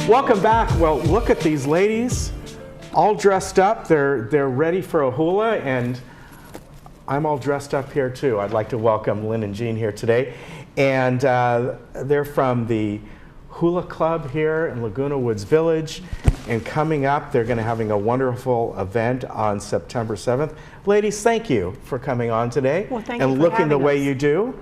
Welcome back. Well, look at these ladies, all dressed up. They're ready for a hula, and I'm all dressed up here too. I'd like to welcome Lynn and Jean here today, and they're from the Hula Club here in Laguna Woods Village. And coming up, they're going to having a wonderful event on September 7th. Ladies, thank you for coming on today. Well, thank you and for looking the having way us. you do.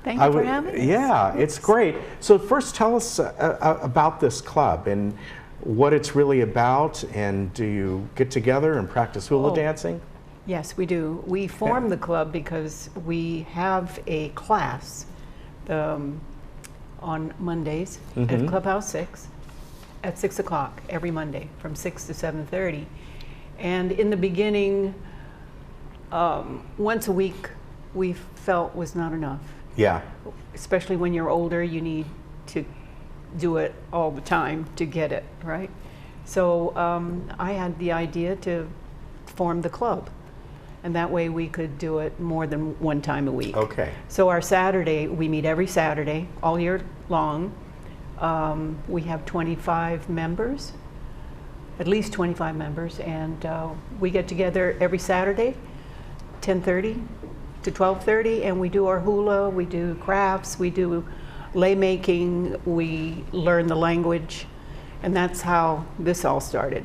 Thank you for having us. Yeah, it's great. So first, tell us about this club and what it's really about. And do you get together and practice hula dancing? Yes, we do. We formed the club because we have a class on Mondays at Clubhouse 6 at 6 o'clock every Monday from 6 to 7:30. And in the beginning, once a week we felt was not enough. Yeah. Especially when you're older, you need to do it all the time to get it, right? So I had the idea to form the club, and that way we could do it more than one time a week. Okay. So our Saturday, we meet every Saturday, all year long. We have 25 members, at least 25 members, and we get together every Saturday, 10:30 to 12:30, and we do our hula, we do crafts, we do lei making, we learn the language, and that's how this all started.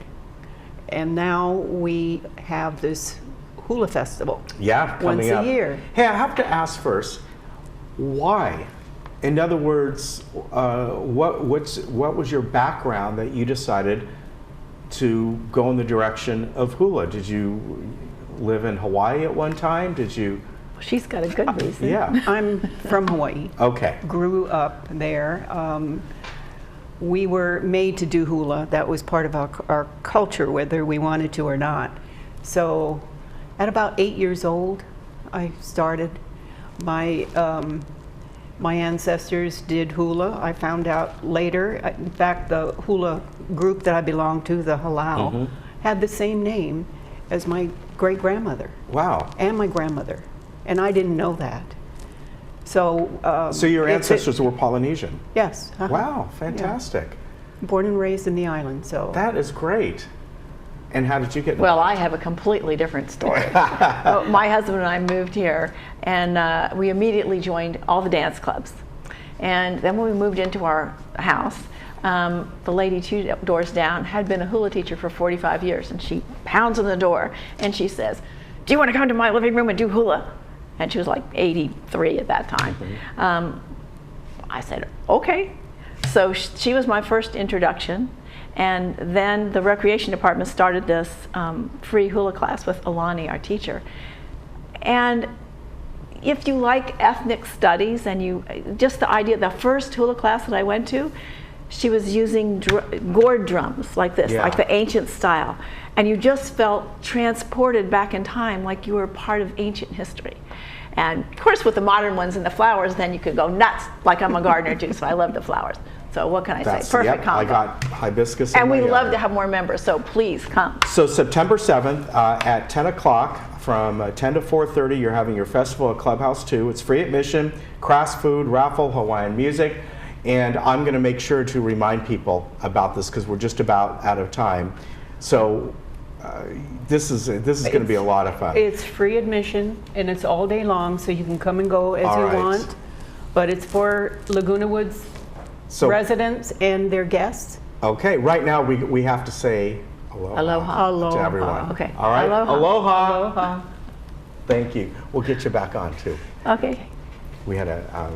And now we have this hula festival. Yeah, coming up once a year. Hey, I have to ask first, why? In other words, what was your background that you decided to go in the direction of hula? Did you live in Hawaii at one time? Did you? She's got a good reason. Yeah. I'm from Hawaii. Okay. Grew up there. We were made to do hula. That was part of our culture, whether we wanted to or not. So at about 8 years old, I started. My ancestors did hula. I found out later, in fact, the hula group that I belonged to, the Hula, had the same name as my great-grandmother. Wow. And my grandmother. And I didn't know that. So So your ancestors were Polynesian? Yes. Wow, fantastic. Yeah. Born and raised in the island, so. That is great. And how did you get Well, I have a completely different story. My husband and I moved here, and we immediately joined all the dance clubs. And then when we moved into our house, the lady 2 doors down had been a hula teacher for 45 years, and she pounds on the door and she says, "Do you want to come to my living room and do hula?" And she was like 83 at that time. I said, okay. So she was my first introduction. And then the recreation department started this free hula class with Alani, our teacher. And if you like ethnic studies and just the idea, the first hula class that I went to, she was using gourd drums like this, like the ancient style. And you just felt transported back in time like you were part of ancient history. And of course with the modern ones and the flowers, then you could go nuts, like I'm a gardener too, so I love the flowers. So what can I say? Perfect combo. I got hibiscus in and my we love yard. to have more members, so please come. So September 7th at 10 o'clock from 10 to 4:30, you're having your festival at Clubhouse 2. It's free admission, crafts, food, raffle, Hawaiian music. And I'm going to make sure to remind people about this because we're just about out of time. So this is going to be a lot of fun. It's free admission, and it's all day long, so you can come and go as you want. But it's for Laguna Woods residents and their guests. Okay, right now we have to say aloha, to everyone. Okay. All right. Aloha. Aloha. Thank you. We'll get you back on too. Okay. We had a